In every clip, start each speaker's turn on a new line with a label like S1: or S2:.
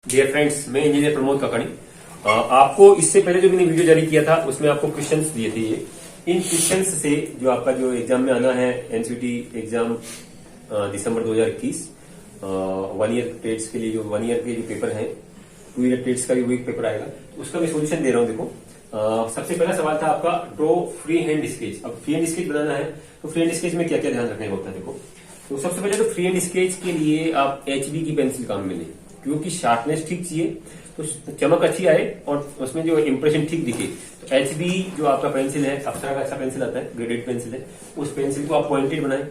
S1: Dear friends, मैं engineer Pramod काकड़ी। आपको इससे पहले जो मैंने वीडियो जारी किया था उसमें आपको क्वेश्चंस दिए थे। ये इन क्वेश्चंस से जो आपका जो एग्जाम में आना है एनसीटी एग्जाम दिसंबर 2021 1 ईयर ट्रेड्स के लिए, जो 1 ईयर के जो पेपर हैं, 2 ईयर ट्रेड्स का भी वही पेपर आएगा, तो उसका मैं सोल्यूशन दे रहा हूँ। देखो, सबसे पहला सवाल था आपका ड्रॉ फ्री हैंड स्केच। अब फ्री हैंड स्केच बनाना है तो फ्री हैंड स्केच में क्या क्या ध्यान रखने का होता है। देखो, तो सबसे पहले तो फ्री हैंड स्केच के लिए आप HB की पेंसिल काम में लें, क्योंकि शार्पनेस ठीक चाहिए, तो चमक अच्छी आए और उसमें जो इम्प्रेशन ठीक दिखे। तो HB जो आपका पेंसिल है, अप्सरा का अच्छा पेंसिल आता है, ग्रेडेड पेंसिल है, उस पेंसिल को आप पॉइंटेड बनाएं।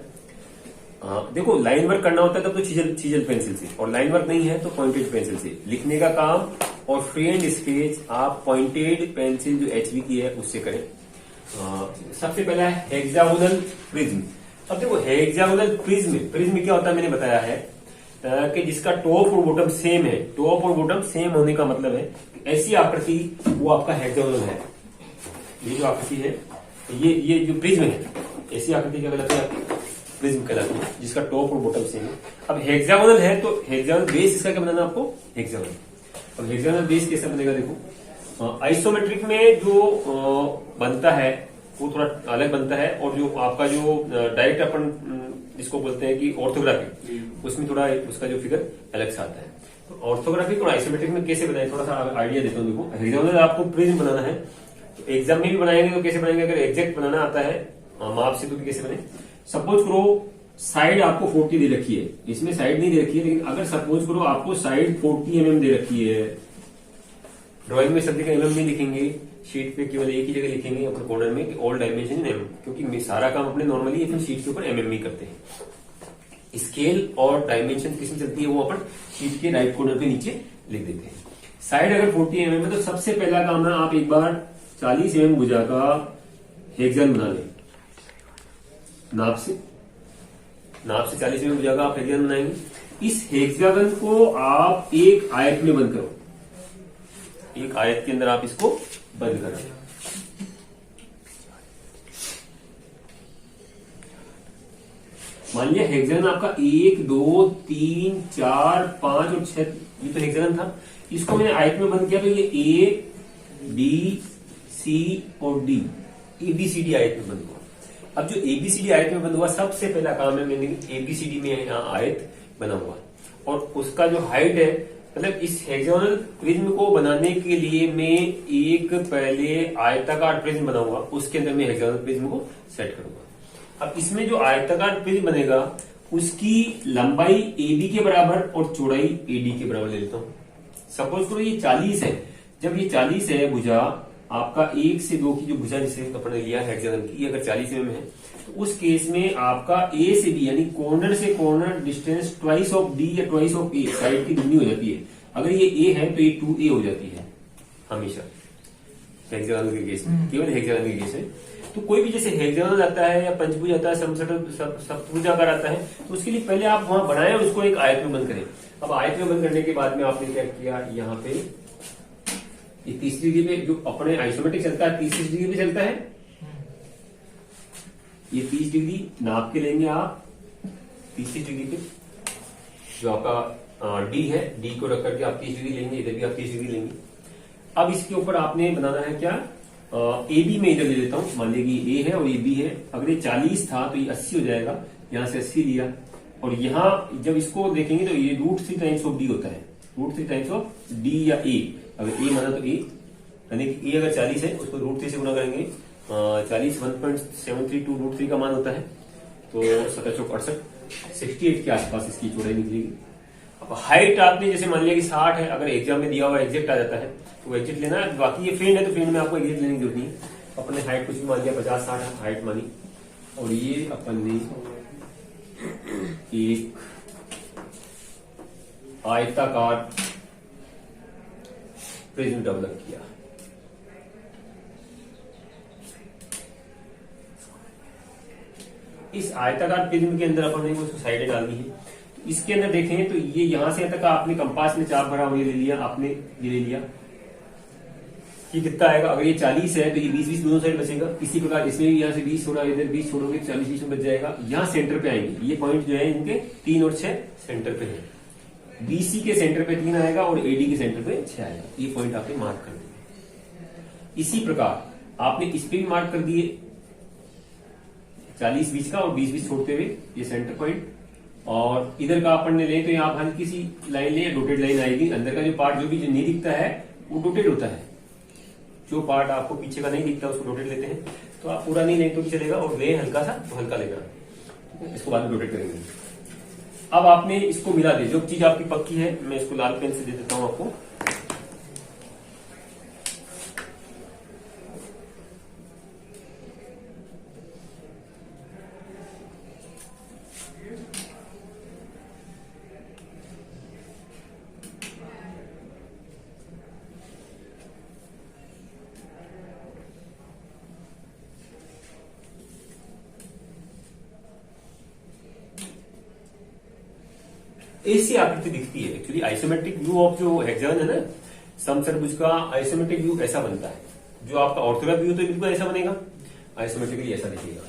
S1: देखो, लाइन वर्क करना होता है तब तो चीजल पेंसिल से, और लाइन वर्क नहीं है तो पॉइंटेड पेंसिल से लिखने का काम। और फ्री हैंड स्केच आप पॉइंटेड पेंसिल जो HB की है उससे करें। सबसे पहला है हेक्सागोनल प्रिज्म। अब देखो, हेक्सागोनल प्रिज्म क्या होता है, मैंने बताया है कि जिसका टॉप और बॉटम सेम है। टॉप और बॉटम सेम होने का मतलब है कि ऐसी आकृति वो आपका हेक्सागोनल है। ये जो आकृति है, ये जो प्रिज्म है, ऐसी आकृति क्या कहलाती है, आपकी प्रिज्म कहलाती है, जिसका टॉप और बॉटम सेम है। अब हेक्सागोनल है तो हेक्सागोनल बेस इसका क्या बनाना है आपको, हेक्सागोनल। अब हेक्सागोनल बेस कैसे बनेगा, देखो, आइसोमेट्रिक में जो बनता है वो थोड़ा अलग बनता है, और जो आपका जो डायरेक्ट अपन जिसको बोलते हैं कि ऑर्थोग्राफी, उसमें थोड़ा उसका जो फिगर अलग सा आता है। तो ऑर्थोग्राफिक और आइसोमेट्रिक में कैसे बनाए, थोड़ा सा आइडिया देता हूँ। देखो, हेक्सागोनल आपको प्रिज्म बनाना है, तो एग्जाम में भी बनाएंगे तो कैसे बनाएंगे, अगर एग्जैक्ट बनाना आता है माप से तो कैसे बने। सपोज करो साइड आपको 40 दे रखी है, इसमें साइड नहीं दे रखी है, लेकिन अगर सपोज करो आपको साइड 40 mm दे रखी है, ड्राइंग में सब जगह mm नहीं लिखेंगे, शीट पे केवल एक ही जगह लिखेंगे अपने कॉर्नर में कि ऑल डायमेंशन इन mm, क्योंकि सारा काम अपने नॉर्मली अपने शीट के ऊपर mm में करते हैं। स्केल और डायमेंशन किसमें चलती है, वो अपन शीट के राइट कॉर्नर पे नीचे लिख देते हैं। साइड अगर 40 mm है तो सबसे पहला काम है आप एक बार 40 mm भुजा का हेक्सागन बना लें। नाप से 40 mm भुजा का आप हेक्सागन बनाएंगे। इस हेक्सागन को आप एक आयत में बंद करो, एक आयत के अंदर आप इसको बंद करें। मान लिया हेक्सागन आपका 1 2 3 4 5 और 6, ये तो हेक्सागन था, इसको मैंने आयत में बंद किया, तो ये A B C और D, ABCD आयत में बंद हुआ। अब जो ABCD आयत में बंद हुआ, सबसे पहला काम है मैंने ABCD में यहाँ आयत बना हुआ, और उसका जो हाइट है, मतलब इस हेक्सागोनल प्रिज्म को बनाने के लिए मैं एक पहले आयताकार प्रिज्म बनाऊंगा, उसके अंदर मैं हेक्सागोनल प्रिज्म को सेट करूंगा। अब इसमें जो आयताकार प्रिज्म बनेगा उसकी लंबाई AB के बराबर और चौड़ाई AD के बराबर ले लेता हूं। सपोज करो ये 40 है, जब ये 40 है भुजा आपका 1 से 2 की जो भुजा जिसे अपन ने लिया हेक्सागन की, अगर 40 mm है, तो उस केस में आपका A से B यानी कॉर्नर से corner distance twice of D या ट्वाइस ऑफ A, साइड की दुगनी हो जाती है। अगर ये A है तो ये 2A हो जाती है हमेशा हेक्सागन के केस में, केवल हेक्सागन के केस में। तो कोई भी जैसे हेक्सागन आता है या पंचभुज आता है, सप्तभुजाकार आता है, तो उसके लिए पहले आप वहां बनाए और उसको एक आयत में बंद करें। अब आयत में बंद करने के बाद में आपने क्या किया, यहाँ पे ये 30 डिग्री पे जो अपने आइसोमेट्रिक चलता है 30 डिग्री पे चलता है, ये 30 डिग्री नाप के लेंगे आप। 30 डिग्री पे जो आपका D है, D को रख करके आप 30 डिग्री लेंगे, इधर भी आप 30 डिग्री लेंगे। अब इसके ऊपर आपने बनाना है क्या, AB में इधर ले लेता हूं, मान लीजिए ये A है और ये B है। अगर ये 40 था तो ये 80 हो जाएगा, यहां से 80 लिया, और यहां जब इसको देखेंगे तो ये √3 टाइम्स ऑफ D होता है, √3 टाइम्स ऑफ D या A। अगर A माना तो A, यानी कि A अगर 40 है उसको √3 से गुना करेंगे, 40 1.732 √3 का मान होता है, तो 768 68 के आसपास इसकी चौड़ाई निकलेगी। अब हाइट आपने जैसे मान लिया कि 60 है, अगर एग्जाम में दिया हुआ एग्जैक्ट आ जाता है तो एग्जैक्ट लेना, बाकी ये फ्रेंड है तो फ्रेंड में आपको एग्जैक्ट लेने की जरूरत नहीं। अपने हाइट कुछ भी मान लिया 50-60 हाइट मानी, और ये अपन ने एक आयताकार प्रिज्म डेवलप किया। इस आयताकार प्रिज्म के अंदर अपन ने कुछ साइडें डालनी है, तो इसके अंदर देखें तो ये यहां से तक आपने कंपास में चाप भरा, ये ले लिया आपने, ये ले लिया, ये कितना आएगा, अगर ये 40 है तो ये 20-20 दोनों साइड बचेगा। इसी प्रकार इसमें भी यहाँ से 20 छोड़ा, इधर 20 छोड़ोगे 40-20 में बच जाएगा। यहाँ सेंटर पे आएंगे, ये पॉइंट जो है इनके 3 और 6 सेंटर पे है। बीसी के सेंटर पे 3 आएगा और एडी के सेंटर पे 6 आएगा। ये पॉइंट आपने मार्क कर दिए। इसी प्रकार आपने इस पे भी मार्क कर दिए 40 बीच का और 20 बीच छोड़ते हुए ये सेंटर पॉइंट। और इधर का अपन ने ले तो यहाँ हल्की सी लाइन ले, डोटेड लाइन आएगी। अंदर का जो पार्ट जो नहीं दिखता है वो डोटेड होता है। जो पार्ट आपको पीछे का नहीं दिखता उसको डोटेड लेते हैं। तो आप पूरा नहीं लेंगे तो भी चलेगा, और ले हल्का सा तो हल्का लेना, इसको बाद में डोटेड करेंगे। अब आपने इसको मिला दे, जो चीज आपकी पक्की है मैं इसको लाल पेन से दे देता हूं आपको। ऐसी आकृति दिखती है। एक्चुअली आइसोमेट्रिक व्यू ऑफ जो हेक्सागन है ना, समचतुर्भुज का आइसोमेट्रिक व्यू ऐसा बनता है। जो आपका ऑर्थोग्राफ व्यू तो बिल्कुल ऐसा बनेगा, आइसोमेट्रिकली ऐसा दिखेगा।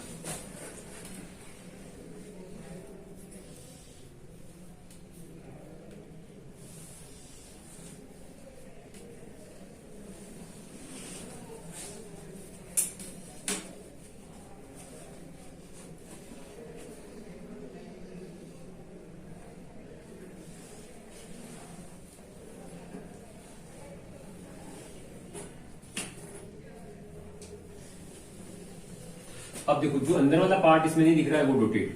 S1: अब देखो जो अंदर वाला पार्ट इसमें नहीं दिख रहा है वो डोटेड।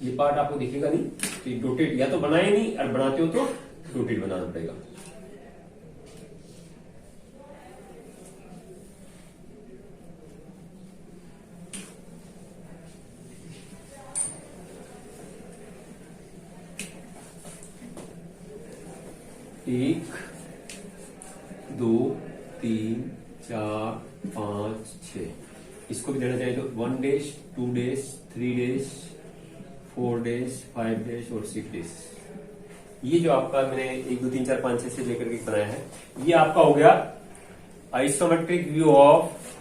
S1: ये पार्ट आपको दिखेगा नहीं, तो ये डोटेड या तो बनाए नहीं, और बनाते हो तो डोटेड बनाना पड़ेगा। एक, दो, तीन, चार, 5, 6, इसको भी देना चाहिए तो 1 days, 2 days, 3 days, 4 days, 5 days और 6 डेज। ये जो आपका मैंने 1, 2, 3, 4, 5, 6 से लेकर के बनाया है, ये आपका हो गया isometric view of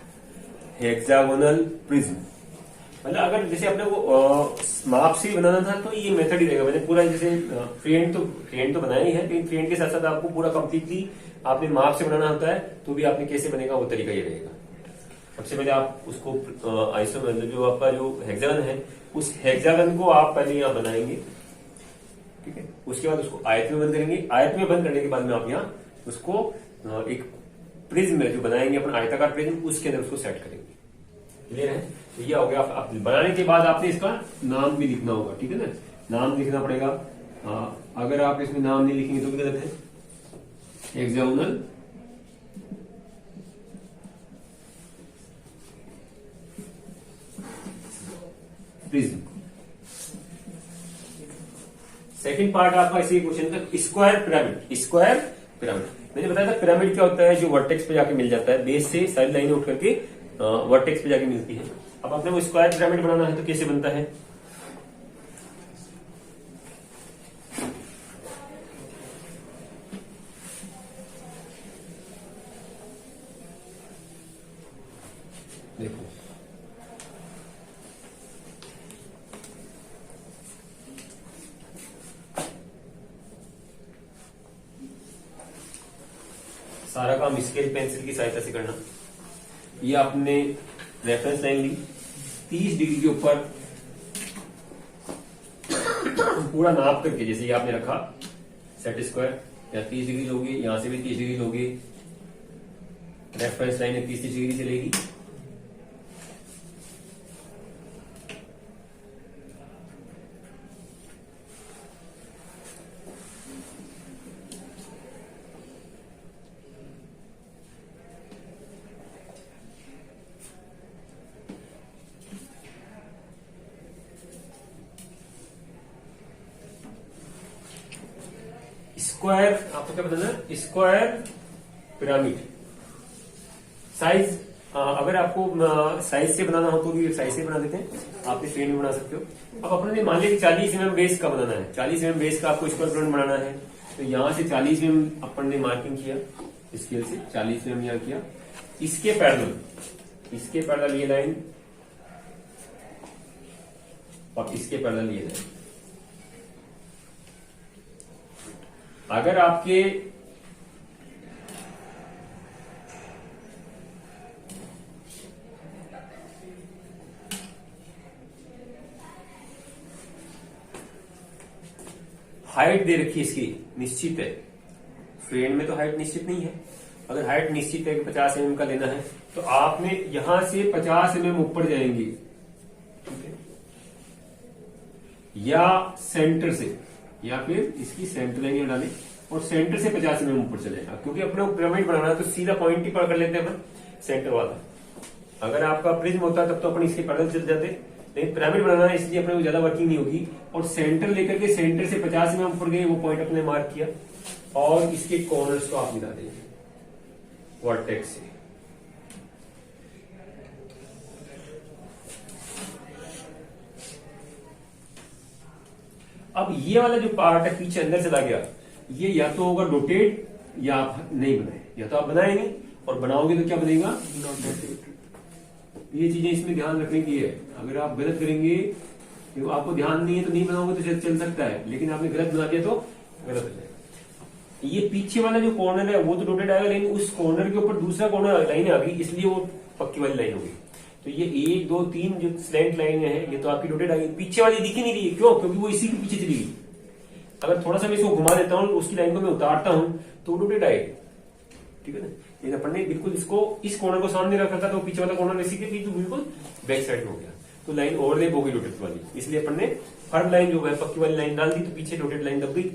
S1: hexagonal prism. मतलब अगर जैसे अपने को माप से बनाना था तो ये मेथड ही रहेगा। मैंने पूरा जैसे फ्री हैंड तो बनाया ही है, लेकिन फ्री हैंड के साथ साथ आपको पूरा कंप्लीटली आपने माप से बनाना होता है तो भी आपने कैसे बनेगा वो तरीका ये रहेगा। सबसे पहले आप उसको मतलब जो आपका जो हेक्सागन है उस हेक्सागन को आप पहले यहाँ बनाएंगे, ठीक है। उसके बाद उसको आयत में बंद करेंगे। आयत में बंद करने के बाद में आप यहाँ उसको एक प्रिज्म जो बनाएंगे अपन आयताकार प्रिज्म, उसके अंदर उसको सेट करेंगे। क्लियर है? तो ये हो गया। बनाने के बाद आपने इसका नाम भी लिखना होगा, ठीक है ना, नाम लिखना पड़ेगा। अगर आप इसमें नाम नहीं लिखेंगे तो भी गलत है। Hexagonal prism. सेकंड पार्ट आपका इसी क्वेश्चन का स्क्वायर पिरामिड। स्क्वायर पिरामिड मैंने बताया था पिरामिड क्या होता है, जो वर्टेक्स पे जाके मिल जाता है, बेस से सारी लाइनें उठ करके वर्टेक्स पे जाके मिलती है। अब अपने को स्क्वायर पिरामिड बनाना है तो कैसे बनता है, देखो सारा काम स्केल पेंसिल की सहायता से करना। ये आपने रेफरेंस लाइन ली, 30 डिग्री के ऊपर पूरा नाप करके, जैसे ये आपने रखा सेट स्क्वायर, या 30 डिग्री लोगे, यहां से भी 30 डिग्री लोगे, रेफरेंस लाइन 30 डिग्री चलेगी। स्क्वायर आपको क्या बताना है, स्क्वायर पिरामिड साइज। अगर आपको साइज से बनाना हो तो भी साइज से बना देते हैं, आप इस में बना सकते हो। अब अपने मान लिया 40 mm बेस का बनाना है, 40 mm बेस का आपको स्क्वायर पिरामिड बनाना है, तो यहां से 40 mm अपन ने मार्किंग किया, स्केल से 40 mm यहाँ किया, इसके पैरेलल ये लाइन और इसके पैरेलल ये लाइन। अगर आपके हाइट दे रखी है इसकी निश्चित है, फ्रेम में तो हाइट निश्चित नहीं है, अगर हाइट निश्चित है कि 50 mm का लेना है तो आपने यहां से 50 mm ऊपर जाएंगे, ठीक है, या सेंटर से, या फिर इसकी सेंटर लाइन डालें और सेंटर से 50 mm ऊपर चले जाएगा, क्योंकि अपने पिरामिड बनाना है तो सीधा पॉइंट ही पकड़ लेते हैं अपन सेंटर वाला। अगर आपका प्रिज्म होता तब तो अपन इसके पैरेलल चल जाते, लेकिन पिरामिड बनाना है इसलिए अपने को ज्यादा वर्किंग नहीं होगी। और सेंटर लेकर के सेंटर से 50 mm ऊपर गए, वो पॉइंट अपने मार्क किया और इसके कॉर्नर्स को आप मिला देंगे वर्टेक्स से। अब ये वाला जो पार्ट है पीछे अंदर चला गया, ये या तो होगा डोटेड या आप नहीं बनाए, या तो आप बनाएंगे और बनाओगे तो क्या बनेगा ये चीजें इसमें ध्यान रखने की है। अगर आप गलत करेंगे, तो आपको ध्यान नहीं है तो नहीं बनाओगे तो चल सकता है, लेकिन आपने गलत बना दिया तो गलत हो जाएगा। ये पीछे वाला जो कॉर्नर है वो तो डोटेड आएगा, लेकिन उस कॉर्नर के ऊपर दूसरा कॉर्नर लाइन आ गई, इसलिए वो पक्की वाली लाइन होगी। तो ये 1 2 3 जो स्लैंट लाइन है ये तो आपकी डोटेड आ गई, पीछे वाली दिख ही नहीं रही है। क्यों? क्योंकि वो इसी के पीछे चली गई। अगर थोड़ा सा मैं इसको घुमा देता हूँ, उसकी लाइन को मैं उतारता हूं तो डोटेड आएगी, ठीक है ना। लेकिन अपन ने बिल्कुल इसको इस कॉर्नर को सामने रखा था तो पीछे वाला कॉर्नर इसी के पीछे बिल्कुल बैक साइड में हो गया, तो लाइन ओवरलैप हो गई डोटेड वाली। इसलिए अपन ने फर्म लाइन जो है पक्की वाली लाइन डाल दी, तो पीछे डोटेड लाइन दब गई।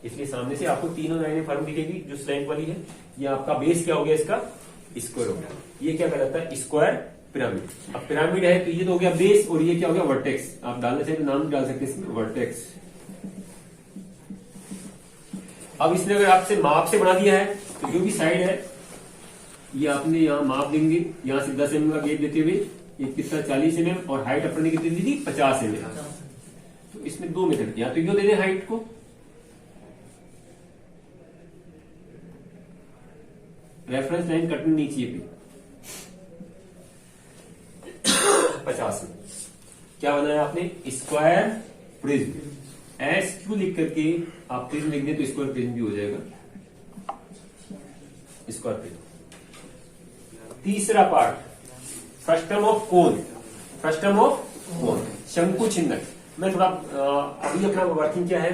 S1: इसलिए सामने से आपको तीनों लाइनें फर्म दिखेगी जो स्लैंट वाली है। ये आपका बेस क्या हो गया, इसका स्क्वायर हो गया। ये क्या कहलाता है, स्क्वायर पिरामिड। अब पिरामिड है तो ये तो हो गया बेस, और ये क्या हो गया, वर्टेक्स। आप डालना चाहिए तो नाम डाल सकते हैं इसमें, वर्टेक्स। अब इसने अगर आपसे माप से बना दिया है तो जो भी साइड है ये आपने यहाँ माप देंगे, यहाँ से 10 mm का गेप देते हुए ये कितना 40 mm, और हाइट अपने कितनी दी थी 50 mm। तो इसमें 2 मेथड, या तो यो दे दें हाइट को, रेफरेंस लाइन कटनी नहीं चाहिए 50 में। क्या बनाया आपने, स्क्वायर प्रिज्म। एस क्यू लिख करके आप प्रिज्म लिख दें तो स्क्वायर प्रिज्म भी हो जाएगा, स्क्वायर प्रिज्म। तीसरा part, frustum of cone. Frustum of cone, शंकु छिन्नक। मैं थोड़ा अभी अपना वर्किंग क्या है,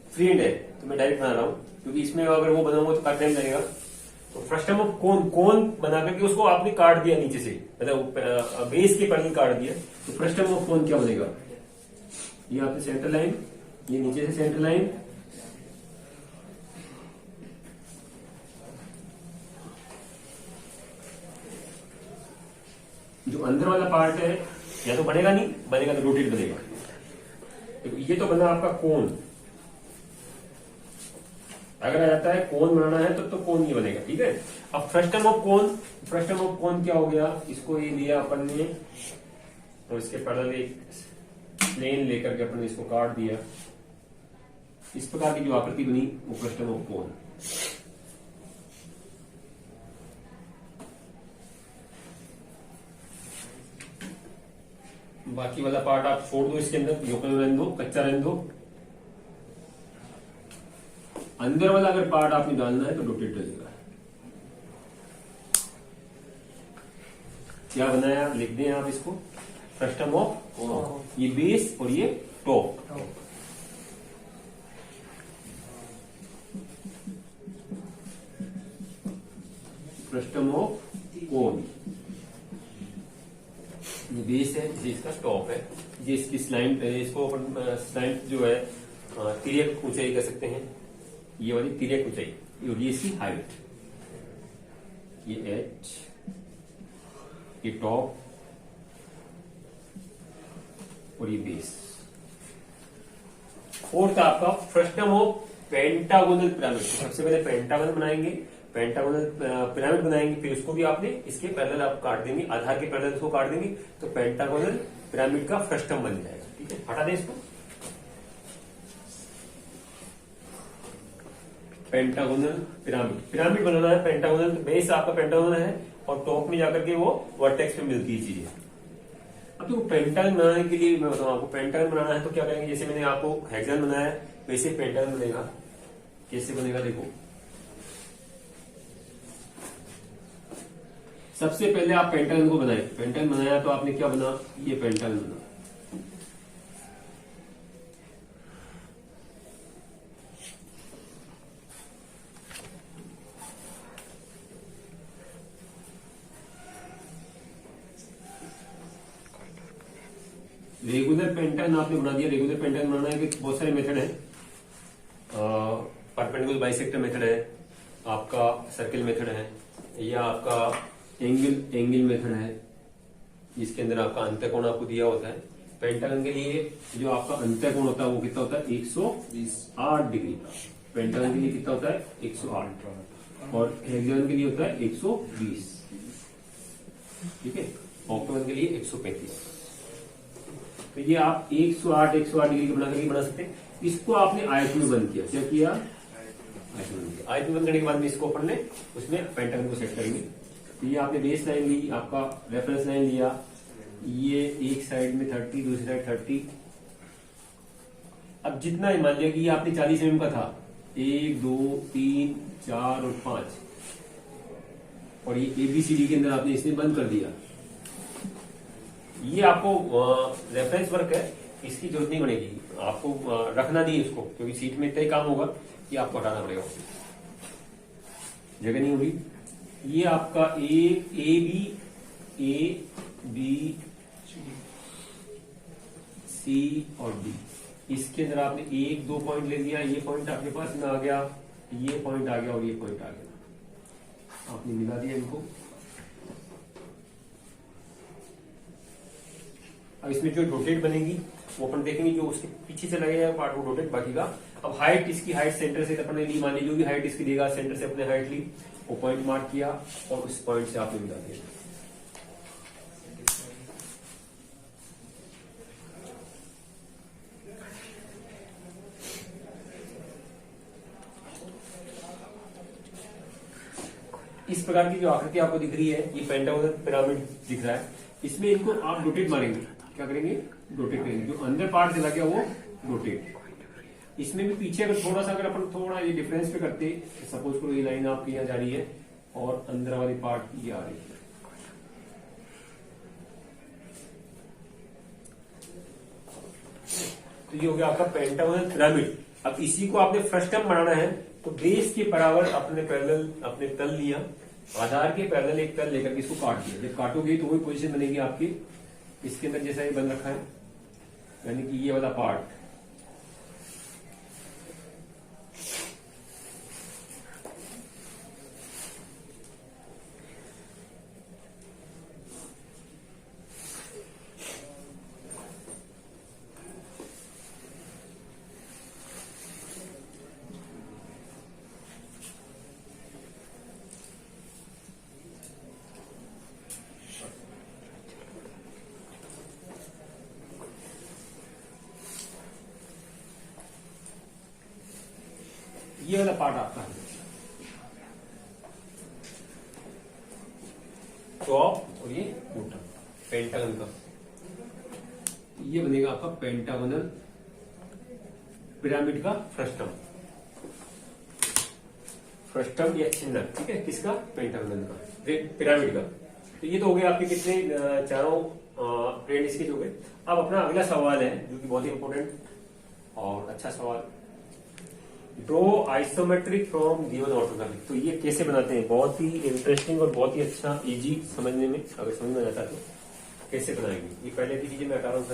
S1: फ्री हैंड है तो मैं डायरेक्ट बना रहा हूं, क्योंकि इसमें अगर वो बनाऊंगा तो काफी टाइम लगेगा। तो फ्रस्टम ऑफ कोन, कोन बना करके उसको आपने काट दिया नीचे से, मतलब बेस के पैरेलल काट दिया, तो फ्रस्टम ऑफ कोन क्या बनेगा, ये आपने सेंटर लाइन, ये नीचे से सेंटर लाइन, जो अंदर वाला पार्ट है या तो बनेगा नहीं, बनेगा तो रोटेट बनेगा। तो ये तो बना आपका कोन। अगर आ जाता है कोन बनाना है तो कोन ये बनेगा, ठीक है। अब frustum of cone, frustum of cone क्या हो गया, इसको ये लिया अपन ने और इसके पैरेलल एक प्लेन लेकर के अपन ने इसको काट दिया। इस प्रकार की जो आकृति बनी वो फ्रस्टम ऑफ कोन। बाकी वाला पार्ट आप छोड़ दो, इसके अंदर लोकल रहने दो, कच्चा रहने दो। अंदर वाला अगर पार्ट आपने डालना है तो रोटेट रहेगा। क्या बनाया लिख दें आप इसको, फ्रस्टम ऑफ, ये बेस और ये टॉप। फ्रस्टम ऑफ कोन, ये बेस है, ये इसका टॉप है, ये इसकी स्लाइंट, इसको अपन स्लाइंट जो है तिर्यक ऊंचाई कह सकते हैं, ये वाली तिर्यक ऊंचाई, ये इसकी हाइट, ये एच, ये टॉप और ये बेस। फोर्थ आपका फ्रस्टम ऑफ पेंटागोनल पिरामिड। सबसे पहले पेंटागन बनाएंगे, पेंटागोनल पिरामिड बनाएंगे, फिर उसको भी आपने इसके पैरेलल आप काट देंगे, आधार के पैरेलल उसको काट देंगे, तो पेंटागोनल पिरामिड का फ्रस्टम बन जाएगा, ठीक है। हटा दें इसको। Pentagonal pyramid. पिरामिड बनाना है पेंटागोनल, तो बेस आपका पेंटागोनल है और टॉप में जाकर के वो वर्टेक्स पे मिलती है चीजें। अब तो पेंटागन बनाने के लिए मैं बताऊं आपको, पेंटागन बनाना है तो क्या करेंगे, जैसे मैंने आपको हेक्सागन बनाया है वैसे पेंटागन बनेगा। कैसे बनेगा देखो, सबसे पहले आप पेंटागन को बनाए, पेंटागन बनाया तो आपने क्या बना, ये पेंटागन बना। रेगुलर पेंटागन आपने बना दिया। रेगुलर पेंटागन बनाना है कि बहुत सारे मेथड है, परपेंडिकुलर बाइसेक्टर मेथड है, आपका सर्किल मेथड है, या आपका एंगल मेथड है, जिसके अंदर आपका अंतःकोण आपको दिया होता है। पेंटागन के लिए जो आपका अंतःकोण होता है वो कितना होता है, 108 डिग्री का। पेंटागन के लिए कितना होता है, 108, और हेक्सागन के लिए होता है 120, ठीक है। ऑक्टागन के लिए 135। तो ये आप 108 डिग्री का बना सकते हैं। इसको आपने आयत में बंद किया, क्या किया, आयत में बंद किया। आयत में बंद करने के बाद में इसको अपन ने उसमें पेंटागन को सेट करेंगे। तो ये आपने बेस लाइन ली, आपका रेफरेंस लाइन लिया, ये एक साइड में 30, दूसरी साइड 30। अब जितना मान लिया कि ये आपने 40 mm का था, 1 2 3 4 और 5, और ये ABCD के अंदर आपने इसने बंद कर दिया। ये आपको रेफरेंस वर्क है, इसकी जरूरत नहीं पड़ेगी, आपको रखना नहीं है इसको, क्योंकि सीट में इतना ही काम होगा कि आपको हटाना पड़ेगा, जगह नहीं होगी। ये आपका ए बी सी और डी, इसके अंदर आपने 1 2 पॉइंट ले लिया, ये पॉइंट आपके पास में आ गया, ये पॉइंट आ गया और ये पॉइंट आ गया, आपने मिला दिया इनको। अब इसमें जो रोटेट बनेगी वो अपन देखेंगे, जो उसके पीछे से लगेगा पार्ट वो रोटेट, बाकी का। अब हाइट, इसकी हाइट सेंटर से अपन ने ली, मान ली जो भी हाइट इसकी देगा, सेंटर से अपने हाइट ली, वो पॉइंट मार्क किया और उस पॉइंट से आपने मिला दिया। इस प्रकार की जो आकृति आपको दिख रही है, ये पेंटागोनल पिरामिड दिख रहा है। इसमें इनको आप रोटेट मारेंगे, क्या करेंगे, रोटेट करेंगे। जो अंदर पार्ट चला गया वो रोटेट। इसमें भी पीछे अगर थोड़ा सा, अगर अपन थोड़ा ये डिफरेंस पे करते, सपोज करो ये लाइन आपकी यहाँ जा रही है और अंदर वाली पार्ट ये आ रही है, तो ये हो गया आपका पेंटागोनल पिरामिड। अब इसी को आपने फ्रस्टम बनाना है, तो बेस के बराबर अपने पैरेलल अपने तल लिया, आधार के पैरेलल एक तल लेकर के इसको काट दिया। जब काटोगे तो वही पोजीशन बनेगी आपकी, इसके अंदर जैसा ये बन रखा है, यानी कि ये वाला पार्ट। ये वाला पार्ट आपका है टॉप और ये बॉटम पेंटागन का, ये बनेगा आपका पेंटागोनल पिरामिड का फ्रस्टम। फ्रस्टम या छिन्नक, ठीक है, किसका, पेंटागोनल का, पिरामिड का। तो ये तो हो गया आपके कितने, चारों प्लेन इसके हो गए। अब अपना अगला सवाल है जो कि बहुत ही इंपॉर्टेंट और अच्छा सवाल, draw isometric from given orthographic. तो ये कैसे बनाते हैं, बहुत ही इंटरेस्टिंग और बहुत ही अच्छा, इजी समझने में, अगर समझ में आता है तो कैसे बनाएंगे। ये पहले की चीजें मैं हटा रहा हूँ।